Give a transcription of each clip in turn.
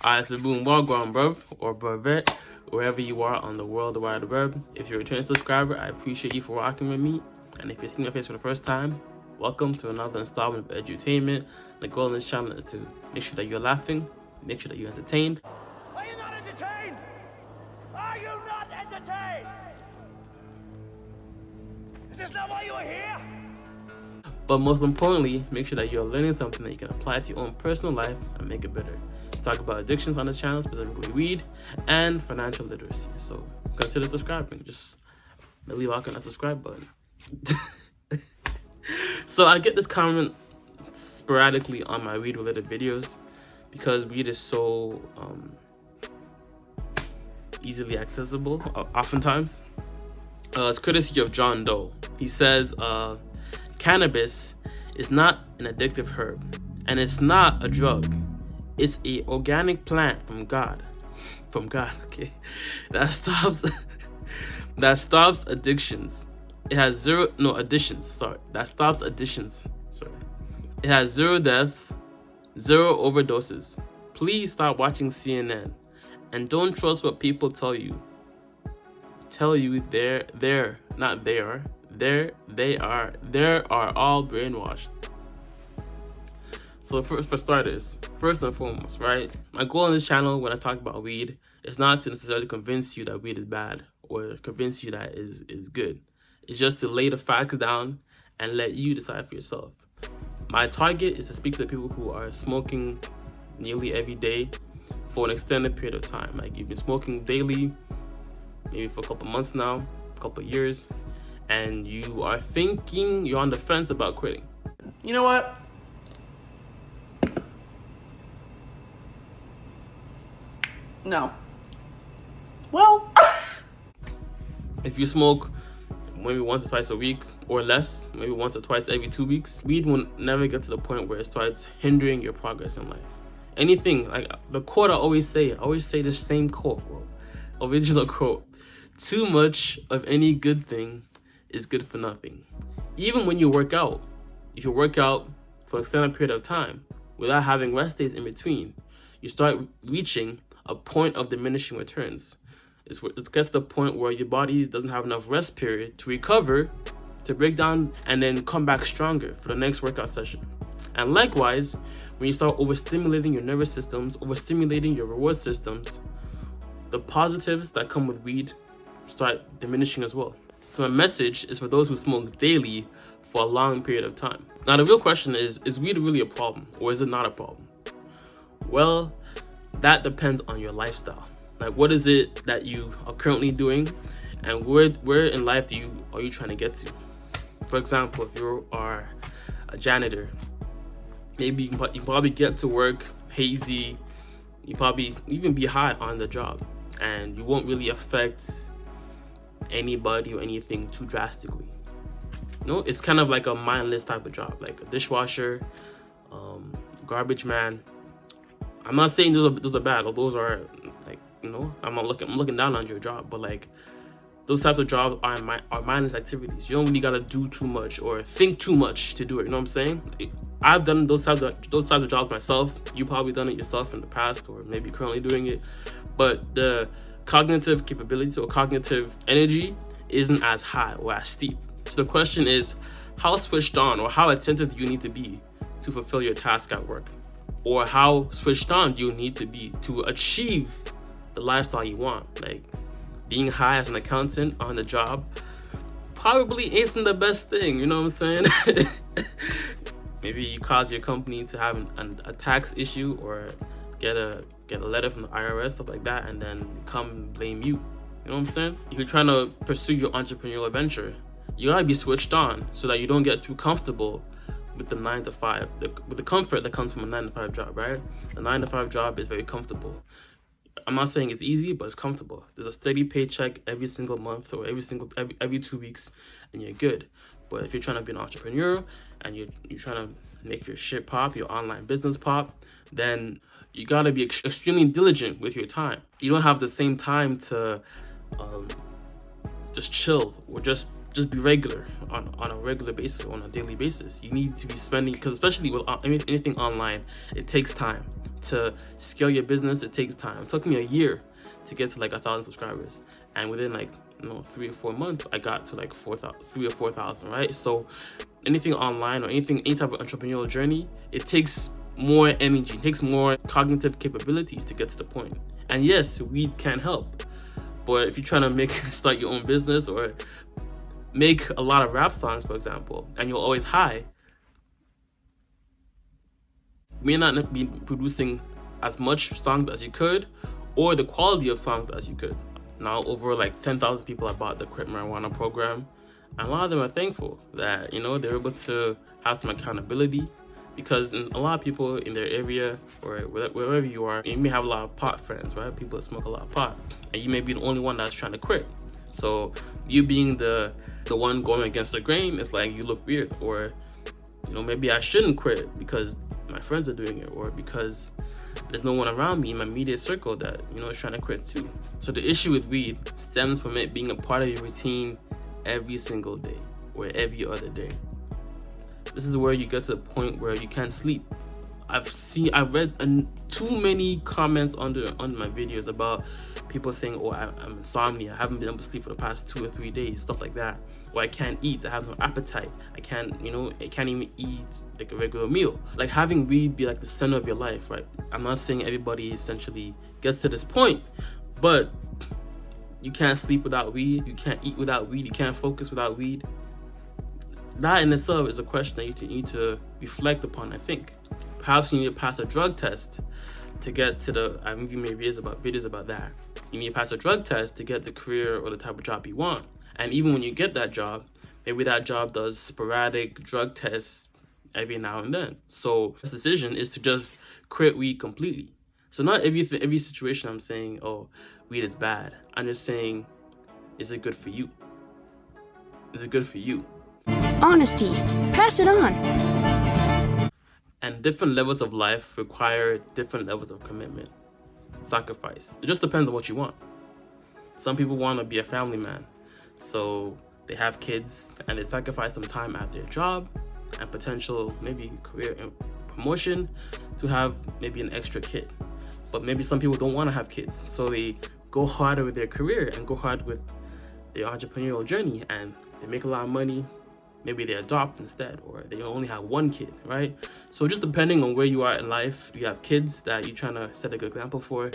Alright, so boom, welcome, bruv, or bruvette, wherever you are on the world wide web. If you're a returning subscriber, I appreciate you for rocking with me. And if you're seeing my face for the first time, welcome to another installment of edutainment. The goal of this channel is to make sure that you're laughing, make sure that you're entertained. Are you not entertained? Are you not entertained? Is this not why you are here? But most importantly, make sure that you're learning something that you can apply to your own personal life and make it better. Talk about addictions on the channel, specifically weed and financial literacy. So consider subscribing. Just leave out on that subscribe button. So I get this comment sporadically on my weed related videos because weed is so easily accessible oftentimes. It's courtesy of John Doe. He says cannabis is not an addictive herb and it's not a drug. It's a organic plant from God, okay, that stops addictions. It has additions. That stops additions. It has 0 deaths, 0 overdoses. Please stop watching CNN and don't trust what people tell you. They are all brainwashed. So for starters, first and foremost, right? My goal on this channel when I talk about weed is not to necessarily convince you that weed is bad or convince you that is good. It's just to lay the facts down and let you decide for yourself. My target is to speak to the people who are smoking nearly every day for an extended period of time. Like you've been smoking daily, maybe for a couple months now, a couple years, and you are thinking you're on the fence about quitting. You know what? No. Well, if you smoke maybe once or twice a week or less, maybe once or twice every 2 weeks, weed will never get to the point where it starts hindering your progress in life. Anything, like the quote I always say this same quote, bro. Original quote. Too much of any good thing is good for nothing. Even when you work out, if you work out for an extended period of time without having rest days in between, you start reaching a point of diminishing returns. It gets to the point where your body doesn't have enough rest period to recover, to break down, and then come back stronger for the next workout session. And likewise, when you start overstimulating your nervous systems, overstimulating your reward systems, the positives that come with weed start diminishing as well. So my message is for those who smoke daily for a long period of time. Now the real question is weed really a problem or is it not a problem? Well, that depends on your lifestyle. Like what is it that you are currently doing and where in life are you trying to get to? For example, if you are a janitor, maybe you can probably get to work hazy, you probably even be high on the job, and you won't really affect anybody or anything too drastically. You know, it's kind of like a mindless type of job, like a dishwasher, garbage man. I'm not saying those are bad, or those are like, you know, I'm looking down on your job, but like those types of jobs are mindless activities. You don't really gotta do too much or think too much to do it. You know what I'm saying? I've done those types of jobs myself. You probably done it yourself in the past, or maybe currently doing it. But the cognitive capability or cognitive energy isn't as high or as steep. So the question is, how switched on or how attentive do you need to be to fulfill your task at work? Or how switched on do you need to be to achieve the lifestyle you want? Like being high as an accountant on the job probably isn't the best thing, you know what I'm saying? Maybe you cause your company to have a tax issue or get a letter from the IRS, stuff like that, and then come blame you. You know what I'm saying? If you're trying to pursue your entrepreneurial venture, you gotta be switched on so that you don't get too comfortable with the 9 to 5, with the comfort that comes from a 9 to 5 job, right? The 9 to 5 job is very comfortable. I'm not saying it's easy, but it's comfortable. There's a steady paycheck every single month or every 2 weeks, and you're good. But if you're trying to be an entrepreneur and you're trying to make your shit pop, your online business pop, then you gotta be extremely diligent with your time. You don't have the same time to just chill or just just be regular on a regular basis, on a daily basis. You need to be spending, because especially with anything online, it takes time to scale your business. It takes time. It took me a year to get to like 1,000 subscribers, and within like 3 or 4 months I got to like 3,000 or 4,000, right? So anything online or any type of entrepreneurial journey, it takes more energy, it takes more cognitive capabilities to get to the point. And yes, weed can help, but if you're trying to start your own business or make a lot of rap songs, for example, and you're always high, you may not be producing as much songs as you could, or the quality of songs as you could. Now over like 10,000 people have bought the Quit Marijuana program, and a lot of them are thankful that they're able to have some accountability, because a lot of people in their area or wherever you are, you may have a lot of pot friends, right? People that smoke a lot of pot, and you may be the only one that's trying to quit. So you being the one going against the grain, it's like you look weird, or maybe I shouldn't quit because my friends are doing it, or because there's no one around me in my immediate circle that is trying to quit too. So the issue with weed stems from it being a part of your routine every single day or every other day. This is where you get to a point where you can't sleep. I've read too many comments on my videos about people saying, oh, I'm insomnia, I haven't been able to sleep for the past 2 or 3 days, stuff like that. Or I can't eat, I have no appetite, I can't even eat like a regular meal. Like having weed be like the center of your life, right? I'm not saying everybody essentially gets to this point, but you can't sleep without weed, you can't eat without weed, you can't focus without weed. That in itself is a question that you need to reflect upon, I think. Perhaps you need to pass a drug test to get to I'm giving you videos about that. You need to pass a drug test to get the career or the type of job you want. And even when you get that job, maybe that job does sporadic drug tests every now and then. So this decision is to just quit weed completely. So not every situation I'm saying, oh, weed is bad. I'm just saying, is it good for you? Is it good for you? Honesty. Pass it on. And different levels of life require different levels of commitment, sacrifice. It just depends on what you want. Some people want to be a family man, so they have kids and they sacrifice some time at their job and potential maybe career and promotion to have maybe an extra kid. But maybe some people don't want to have kids, so they go harder with their career and go hard with their entrepreneurial journey, and they make a lot of money. Maybe they adopt instead, or they only have one kid, right? So just depending on where you are in life, you have kids that you're trying to set a good example for.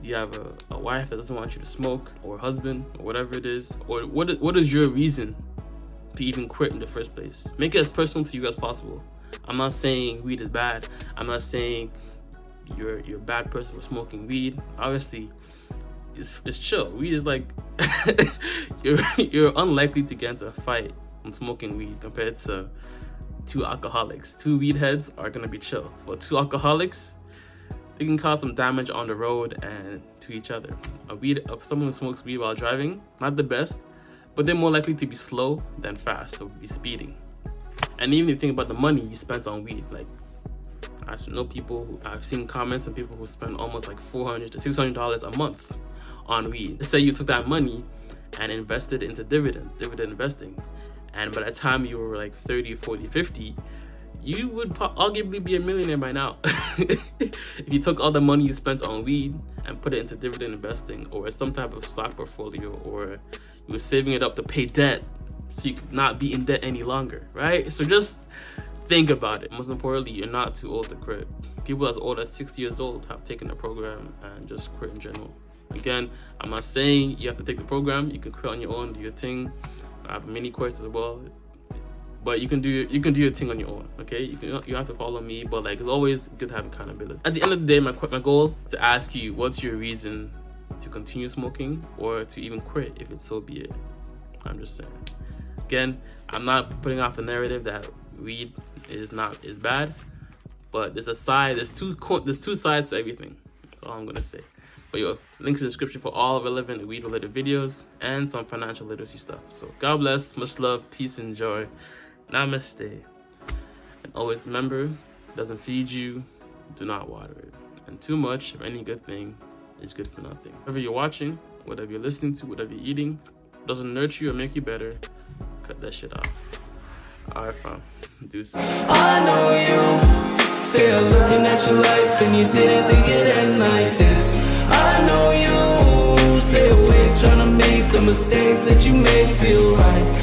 You have a wife that doesn't want you to smoke, or a husband, or whatever it is. Or what is your reason to even quit in the first place? Make it as personal to you as possible. I'm not saying weed is bad. I'm not saying you're a bad person for smoking weed. Obviously, it's chill. Weed is like you're unlikely to get into a fight from smoking weed compared to 2 alcoholics. 2 weed heads are gonna be chill, but 2 alcoholics, they can cause some damage on the road and to each other. Someone who smokes weed while driving, not the best, but they're more likely to be slow than fast, so be speeding. And even if you think about the money you spent on weed, like I've seen comments of people who spend almost like $400 to $600 a month on weed. Let's say you took that money and invested into dividend investing, and by the time you were like 30, 40, 50, you would arguably be a millionaire by now. If you took all the money you spent on weed and put it into dividend investing or some type of stock portfolio, or you were saving it up to pay debt so you could not be in debt any longer, right? So just think about it. Most importantly, you're not too old to quit. People as old as 60 years old have taken the program and just quit in general. Again, I'm not saying you have to take the program. You can quit on your own, do your thing. I have a mini course as well, but you can do your thing on your own. Okay, you have to follow me, but like it's always good to have accountability. At the end of the day, my goal is to ask you, what's your reason to continue smoking or to even quit if it's so be it. I'm just saying. Again, I'm not putting off the narrative that weed is bad, but there's two sides to everything. That's all I'm gonna say. But links in the description for all relevant weed related videos and some financial literacy stuff. So God bless, much love, peace and joy. Namaste. And always remember, it doesn't feed you, do not water it. And too much of any good thing is good for nothing. Whatever you're watching, whatever you're listening to, whatever you're eating, doesn't nurture you or make you better, cut that shit off. Alright, fam. Deuces. I know you still looking at your life and you didn't think it'd end like this. I know you stay awake trying to make the mistakes that you made feel right.